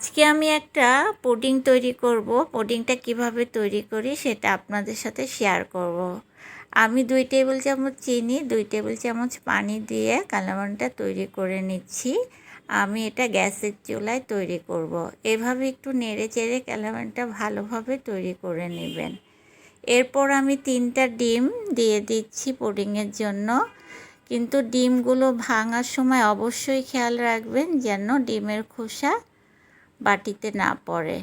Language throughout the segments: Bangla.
আজকে আমি একটা পুডিং তৈরি করব। পুডিংটা কিভাবে তৈরি করি সেটা আপনাদের সাথে শেয়ার করব। আমি 2 টেবিল চামচ চিনি, 2 টেবিল চামচ পানি দিয়ে কালামানটা তৈরি করে নিচ্ছি। আমি এটা গ্যাসের চুলায় তৈরি করব। এভাবে একটু নেড়ে চেড়ে কালামানটা ভালোভাবে তৈরি করে নেবেন। এরপর আমি 3টা ডিম দিয়ে দিচ্ছি পুডিংয়ের জন্য। কিন্তু ডিমগুলো ভাঙার সময় অবশ্যই খেয়াল রাখবেন যেন ডিমের খোসা বাটিতে না পড়ে।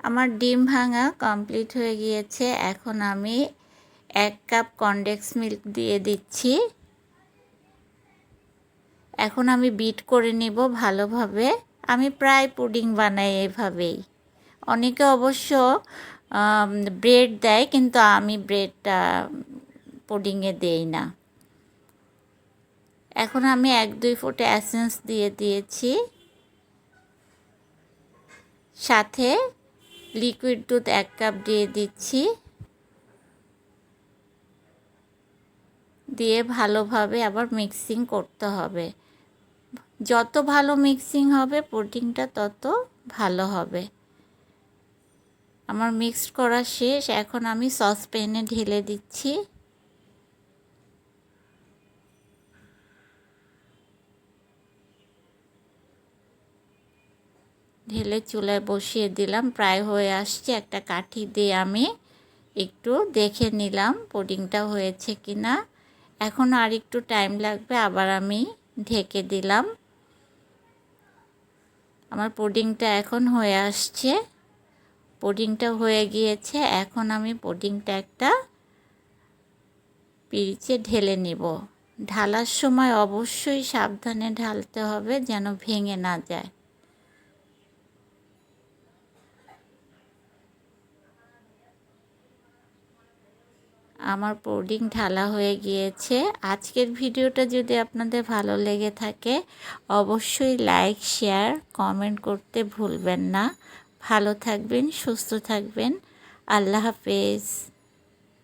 আমার ডিম ভাঙা কমপ্লিট হয়ে গিয়েছে। এখন আমি 1 কাপ কনডেন্স মিল্ক দিয়ে দিচ্ছি। এখন আমি বিট করে নেব ভালোভাবে। আমি প্রায় পুডিং বানাই এভাবেই। অনেকে অবশ্য ব্রেড দেয়, কিন্তু আমি ব্রেডটা পুডিংয়ে দেই না। এখন আমি 1-2 ফোঁটা এসেন্স দিয়ে দিয়েছি। সাথে লিকুইড দুধ 1 কাপ দিয়ে দিচ্ছি। দিয়ে ভালোভাবে আবার মিক্সিং করতে হবে। যত ভালো মিক্সিং হবে পুডিংটা তত ভালো হবে। আমার মিক্স করা শেষ। এখন আমি সসপ্যানে ঢেলে দিচ্ছি। ঢেলে চুলায় বসিয়ে দিলাম। প্রায় হয়ে আসছে। একটা কাঠি দিয়ে আমি একটু দেখে নিলাম পুডিংটা হয়েছে কিনা। এখন আর একটু টাইম লাগবে। আবার আমি ঢেকে দিলাম। আমার পুডিংটা এখন হয়ে আসছে। পুডিংটা হয়ে গিয়েছে। এখন আমি পুডিংটা একটা পিরিচে ঢেলে নিব। ঢালার সময় অবশ্যই সাবধানে ঢালতে হবে যেন ভেঙে না যায়। আমার পুডিং ঢালা হয়ে গিয়েছে। আজকের ভিডিওটা যদি আপনাদের ভালো লেগে থাকে অবশ্যই লাইক, শেয়ার, কমেন্ট করতে ভুলবেন না। ভালো থাকবেন, সুস্থ থাকবেন। আল্লাহ হাফেজ।